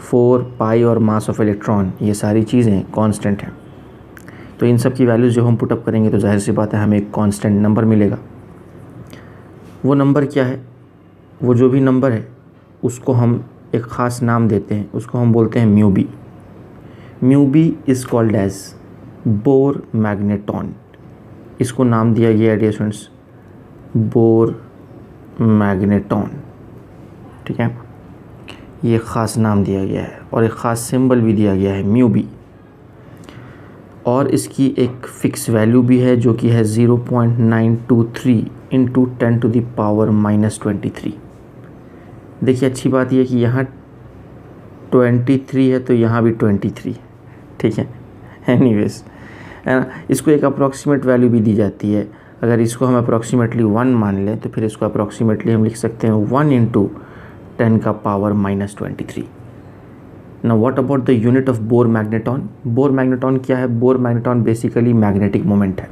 4π और मास ऑफ इलेक्ट्रॉन, ये सारी चीज़ें कांस्टेंट हैं। तो इन सब की वैल्यूज़ जो हम पुटअप करेंगे तो जाहिर सी बात है हमें एक कांस्टेंट नंबर मिलेगा। वो नंबर क्या है, वो जो भी नंबर है उसको हम एक ख़ास नाम देते हैं, उसको हम बोलते हैं mu B. Mu B is called as Bohr magneton. इसको नाम दिया गया है डियर स्टूडेंट्स बोर मैग्नेटॉन, ठीक है। ये ख़ास नाम दिया गया है और एक ख़ास सिंबल भी दिया गया है म्यू बी। और इसकी एक फ़िक्स वैल्यू भी है जो कि है 0.923 इंटू 10⁻⁻23। देखिए अच्छी बात यह है कि यहाँ 23 है तो यहाँ भी 23, ठीक है। एनीवेज है ना, इसको एक अप्रॉक्सीमेट वैल्यू भी दी जाती है। अगर इसको हम अप्रॉक्सीमेटली 1 मान लें तो फिर इसको अप्रॉक्सीमेटली हम लिख सकते हैं 1 into 10⁻⁻23। Now what about the unit of bore magneton. Bore magneton क्या है, bore magneton basically magnetic moment है।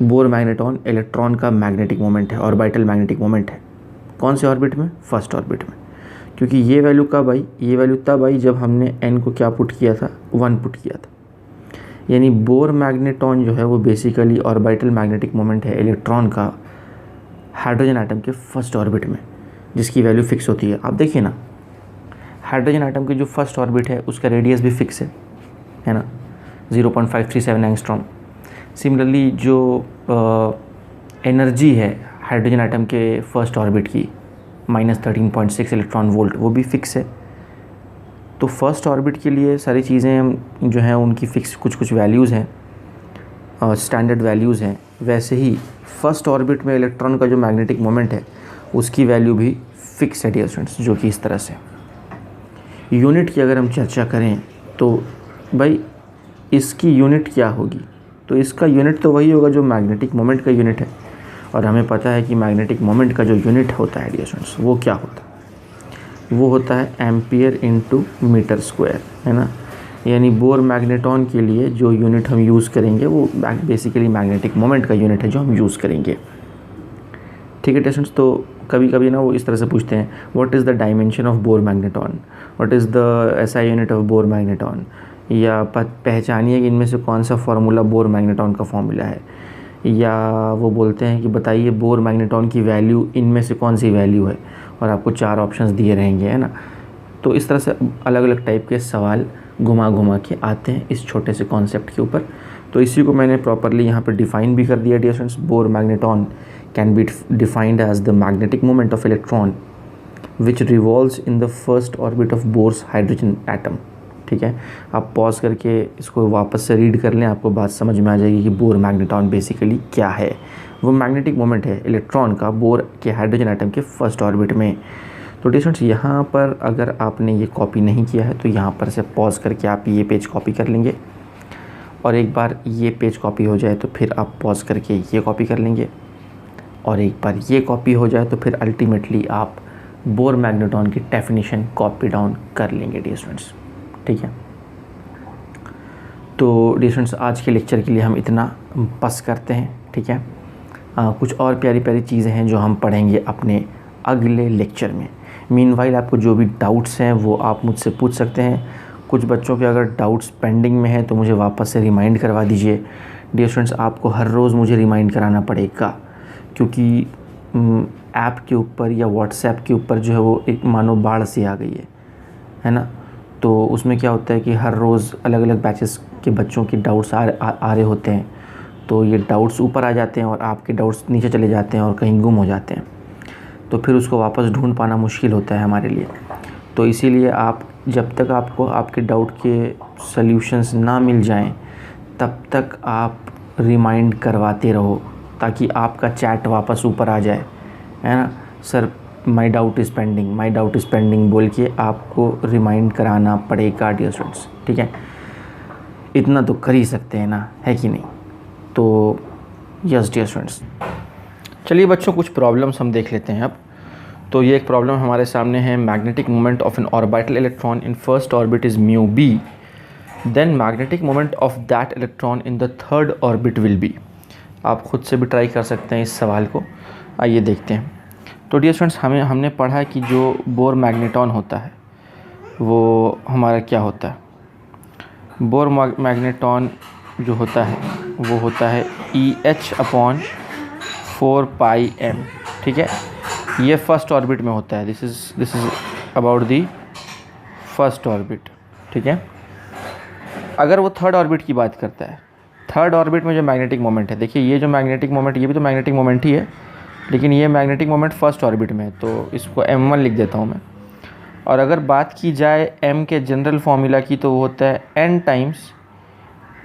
बोर मैग्नेटॉन इलेक्ट्रॉन का मैग्नेटिक मोमेंट है, ऑर्बिटल मैग्नेटिक मोमेंट है। कौन से ऑर्बिट में, फर्स्ट ऑर्बिट में। क्योंकि ये वैल्यू कब आई, ये वैल्यू तब आई जब हमने n को क्या पुट किया था, 1 पुट किया था। यानी बोर मैग्नेटॉन जो है वो बेसिकली ऑर्बिटल मैग्नेटिक मोमेंट है इलेक्ट्रॉन का हाइड्रोजन एटम के फर्स्ट ऑर्बिट में, जिसकी वैल्यू फिक्स होती है। आप देखिए ना, हाइड्रोजन एटम की जो फर्स्ट ऑर्बिट है उसका रेडियस भी फिक्स है ना, 0.537 एंगस्ट्रॉम। सिमिलरली जो एनर्जी है हाइड्रोजन एटम के फर्स्ट ऑर्बिट की -13.6 इलेक्ट्रॉन वोल्ट, वो भी फिक्स है। तो फर्स्ट ऑर्बिट के लिए सारी चीज़ें जो हैं उनकी फ़िक्स कुछ वैल्यूज़ हैं, स्टैंडर्ड वैल्यूज़ हैं। वैसे ही फर्स्ट ऑर्बिट में इलेक्ट्रॉन का जो मैग्नेटिक मोमेंट है उसकी वैल्यू भी फिक्स है डियर स्टूडेंट्स, जो कि इस तरह से। यूनिट की अगर हम चर्चा करें तो भाई इसकी यूनिट क्या होगी, तो इसका यूनिट तो वही होगा जो मैग्नेटिक मोमेंट का यूनिट है। और हमें पता है कि मैग्नेटिक मोमेंट का जो यूनिट होता है डियर स्टूडेंट्स वो क्या होता है, वो होता है एम्पियर इंटू मीटर स्क्वायर, है ना। यानी बोर मैग्नेटॉन के लिए जो यूनिट हम यूज़ करेंगे वो बेसिकली मैग्नेटिक मोमेंट का यूनिट है जो हम यूज़ करेंगे, ठीक है डियर स्टूडेंट्स। तो कभी कभी ना वो इस तरह से पूछते हैं what is the dimension of bore magneton, what is the SI unit of bore magneton, या पहचानिए कि इनमें से कौन सा फार्मूला बोर मैग्नेटॉन का फार्मूला है, या वो बोलते हैं कि बताइए बोर मैग्नेटॉन की वैल्यू इनमें से कौन सी वैल्यू है, और आपको 4 ऑप्शंस दिए रहेंगे, है ना। तो इस तरह से अलग अलग टाइप के सवाल घुमा के आते हैं इस छोटे से कॉन्सेप्ट के ऊपर। तो इसी को मैंने प्रॉपरली यहाँ पर डिफ़ाइन भी कर दिया dear students. Bohr magneton can be defined as the magnetic moment of electron which revolves in the first orbit of Bohr's hydrogen atom, ठीक है। आप पॉज करके इसको वापस से रीड कर लें, आपको बात समझ में आ जाएगी कि बोर मैग्नेटॉन बेसिकली क्या है। वो मैग्नेटिक मोमेंट है इलेक्ट्रॉन का बोर के हाइड्रोजन एटम के फर्स्ट ऑर्बिट में। तो डिस्टेंस यहाँ पर अगर आपने ये कॉपी नहीं किया है तो यहाँ पर से पॉज करके आप ये पेज कॉपी कर लेंगे, और एक बार ये पेज कॉपी हो जाए तो फिर आप पॉज करके ये कॉपी कर लेंगे, और एक बार ये कॉपी हो जाए तो फिर अल्टीमेटली आप बोर मैग्नेटॉन की डेफिनेशन कॉपी डाउन कर लेंगे डियर स्टूडेंट्स, ठीक है। तो डियर स्टूडेंट्स आज के लेक्चर के लिए हम इतना बस करते हैं, ठीक है। कुछ और प्यारी प्यारी चीज़ें हैं जो हम पढ़ेंगे अपने अगले लेक्चर में। मीनवाइल आपको जो भी डाउट्स हैं वो आप मुझसे पूछ सकते हैं। कुछ बच्चों के अगर डाउट्स पेंडिंग में हैं तो मुझे वापस से रिमाइंड करवा दीजिए। डियर स्टूडेंट्स, आपको हर रोज़ मुझे रिमाइंड कराना पड़ेगा, क्योंकि ऐप के ऊपर या व्हाट्सएप के ऊपर जो है वो एक मानो बाढ़ सी आ गई है ना। तो उसमें क्या होता है कि हर रोज़ अलग अलग बैचेस के बच्चों के डाउट्स आ रहे होते हैं। तो ये डाउट्स ऊपर आ जाते हैं और आपके डाउट्स नीचे चले जाते हैं और कहीं गुम हो जाते हैं, तो फिर उसको वापस ढूंढ पाना मुश्किल होता है हमारे लिए। तो इसीलिए आप जब तक आपको आपके डाउट के सल्यूशंस ना मिल जाएं तब तक आप रिमाइंड करवाते रहो, ताकि आपका चैट वापस ऊपर आ जाए, है ना। Sir my doubt is pending बोल के आपको रिमाइंड कराना पड़ेगा डियर स्टूडेंट्स, ठीक है। इतना तो कर ही सकते हैं ना, है कि नहीं। तो यस डियर स्टूडेंट्स, चलिए बच्चों कुछ प्रॉब्लम्स हम देख लेते हैं अब। तो ये एक प्रॉब्लम हमारे सामने है। Magnetic moment of an orbital electron in first orbit is mu B, then magnetic moment of that electron in the third orbit will be. आप खुद से भी ट्राई कर सकते हैं इस सवाल को। आइए देखते हैं। तो डियर स्टूडेंट्स, हमने पढ़ा है कि जो बोर मैग्नेटॉन होता है वो हमारा क्या होता है। बोर मैग्नेटॉन जो होता है वो होता है EH/4πm, ठीक है। ये फर्स्ट ऑर्बिट में होता है। This is about the first orbit, ठीक है। अगर वो थर्ड ऑर्बिट की बात करता है, थर्ड ऑर्बिट में जो मैग्नेटिक मोमेंट है, देखिए ये जो मैग्नेटिक मोमेंट, ये भी तो मैग्नेटिक मोमेंट ही है, लेकिन ये मैग्नेटिक मोमेंट फर्स्ट ऑर्बिट में है, तो इसको m1 लिख देता हूँ मैं। और अगर बात की जाए m के जनरल फार्मूला की, तो वो होता है n टाइम्स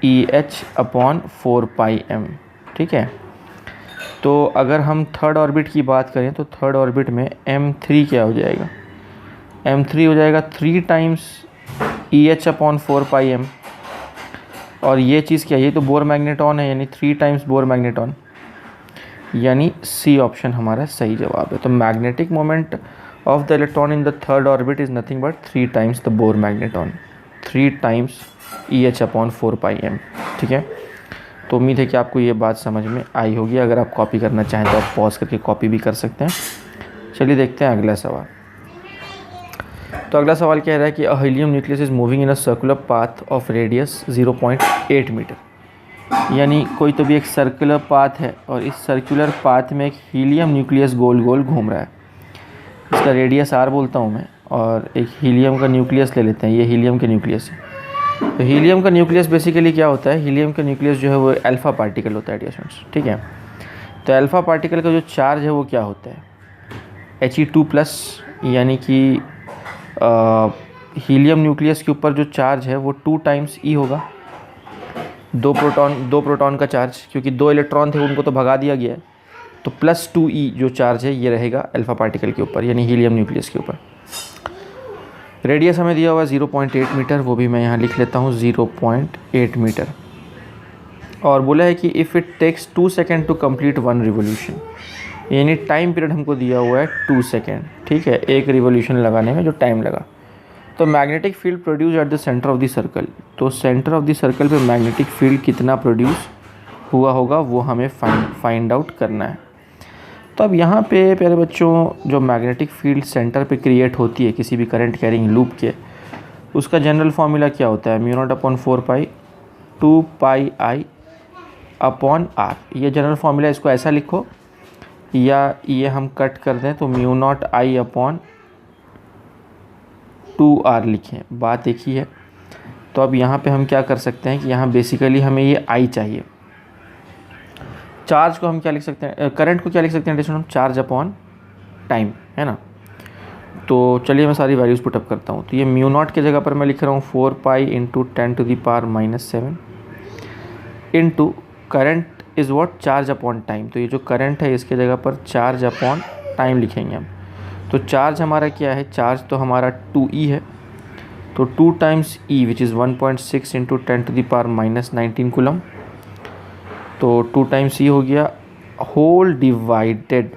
EH/4πm, ठीक है। तो अगर हम थर्ड ऑर्बिट की बात करें तो थर्ड ऑर्बिट में m3 क्या हो जाएगा, m3 हो जाएगा 3 टाइम्स EH/4πm। और ये चीज़ क्या है, ये तो बोर मैग्नेटॉन है, यानी 3 टाइम्स बोर मैग्नेटॉन, यानी सी ऑप्शन हमारा सही जवाब है। तो magnetic moment of the electron in the third orbit is nothing but 3 times the bore magneton, 3 times EH/4πm, ठीक है। तो उम्मीद है कि आपको ये बात समझ में आई होगी। अगर आप कॉपी करना चाहें तो आप पॉज करके कॉपी भी कर सकते हैं। चलिए देखते हैं अगला सवाल। तो अगला सवाल कह रहा है कि a helium nucleus is moving in a circular path of radius 0.8 metre, यानी कोई तो भी एक सर्कुलर पाथ है और इस सर्कुलर पाथ में एक हीलियम न्यूक्लियस गोल गोल घूम रहा है। इसका रेडियस r बोलता हूँ मैं, और एक हीलियम का न्यूक्लियस ले लेते हैं। ये हीलियम के न्यूक्लियस है। तो हीलियम का न्यूक्लियस बेसिकली क्या होता है, हीलियम का न्यूक्लियस जो है वो अल्फ़ा पार्टिकल होता है डियर स्टूडेंट्स, ठीक है। तो अल्फ़ा पार्टिकल का जो चार्ज है वो क्या होता है, He2+, यानी कि हीलियम न्यूक्लियस के ऊपर जो चार्ज है वो 2 टाइम्स E होगा। 2 प्रोटॉन का चार्ज, क्योंकि 2 इलेक्ट्रॉन थे उनको तो भगा दिया गया है, तो +2E जो चार्ज है ये रहेगा अल्फ़ा पार्टिकल के ऊपर, यानी हीलियम न्यूक्लियस के ऊपर। रेडियस हमें दिया हुआ है 0.8 मीटर, वो भी मैं यहाँ लिख लेता हूँ 0.8 मीटर। और बोला है कि if it takes 2 second to complete 1 revolution, यानी टाइम पीरियड हमको दिया हुआ है 2 सेकेंड, ठीक है, एक रिवोल्यूशन लगाने में जो टाइम लगा। तो magnetic field produce at the centre of the circle, तो सेंटर ऑफ द सर्कल पे मैग्नेटिक फील्ड कितना प्रोड्यूस हुआ होगा वो हमें फाइंड आउट करना है। तो अब यहाँ पे प्यारे बच्चों, जो मैग्नेटिक फील्ड सेंटर पे क्रिएट होती है किसी भी करंट कैरिंग लूप के, उसका जनरल फार्मूला क्या होता है, μ0/4π 2πi/r। ये जनरल फार्मूला, इसको ऐसा लिखो या ये हम कट कर दें तो μ0I/2r लिखें, बात एक ही है। तो अब यहाँ पे हम क्या कर सकते हैं कि यहाँ बेसिकली हमें ये I चाहिए। चार्ज को हम क्या लिख सकते हैं, करंट को क्या लिख सकते हैं डिस्टेंस, हम चार्ज अपॉन टाइम, है ना। तो चलिए मैं सारी वैल्यूज़ पुटअप करता हूँ। तो ये μ0 की जगह पर मैं लिख रहा हूँ 4π × 10⁻⁻7 into current is what, charge upon time. तो ये जो करंट है इसके जगह पर चार्ज अपॉन टाइम लिखेंगे हम। तो चार्ज हमारा क्या है, चार्ज तो हमारा 2E है, तो 2 times E which is 1.6 × 10⁻⁻19 coulomb. तो 2 टाइम्स E हो गया, होल डिवाइडेड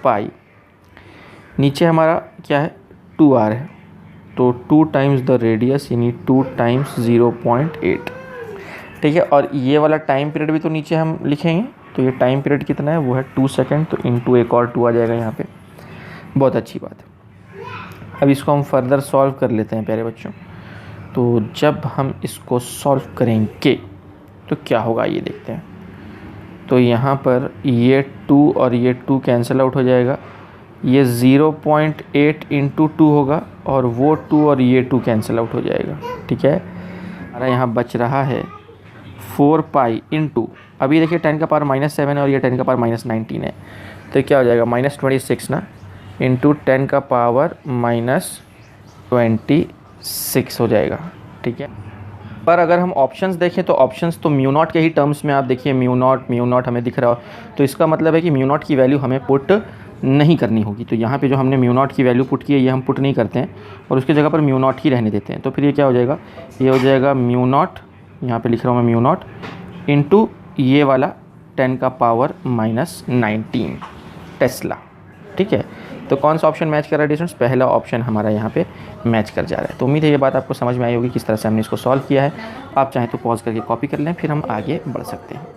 बाई नीचे हमारा क्या है 2r है, तो 2 टाइम्स द रेडियस, यानी 2 टाइम्स 0.8, ठीक है। और ये वाला टाइम पीरियड भी तो नीचे हम लिखेंगे, तो ये टाइम पीरियड कितना है, वो है 2 सेकेंड, तो इनटू एक और 2 आ जाएगा यहाँ पे। बहुत अच्छी बात है। अब इसको हम फर्दर सॉल्व कर लेते हैं प्यारे बच्चों। तो जब हम इसको सॉल्व करेंगे तो क्या होगा ये देखते हैं। तो यहाँ पर ये 2 और ये 2 कैंसिल आउट हो जाएगा, ये 0.8 इंटू 2 होगा और वो 2 और ये 2 कैंसिल आउट हो जाएगा। ठीक है, हमारा यहाँ बच रहा है 4 पाई इंटू, अभी देखिए 10 का पावर -7 है और ये 10 का पावर -19 है, तो क्या हो जाएगा -26 ना, इंटू 10 का पावर -26 हो जाएगा। ठीक है, पर अगर हम ऑप्शंस देखें तो ऑप्शंस तो म्यू नॉट के ही टर्म्स में, आप देखिए म्यू नॉट हमें दिख रहा हो, तो इसका मतलब है कि म्यू नॉट की वैल्यू हमें पुट नहीं करनी होगी। तो यहाँ पे जो हमने म्यू नॉट की वैल्यू पुट की है ये हम पुट नहीं करते हैं और उसकी जगह पर म्यू नॉट ही रहने देते हैं। तो फिर ये क्या हो जाएगा, ये हो जाएगा म्यू नॉट, यहाँ पे लिख रहा हूँ मैं म्यू नॉट इंटू ये वाला 10 का पावर -19 टेस्ला। ठीक है, तो कौन सा ऑप्शन मैच कर रहा है डिस्टेंस, पहला ऑप्शन हमारा यहाँ पे मैच कर जा रहा है। तो उम्मीद है ये बात आपको समझ में आई होगी किस तरह से हमने इसको सॉल्व किया है। आप चाहें तो पॉज करके कॉपी कर लें, फिर हम आगे बढ़ सकते हैं।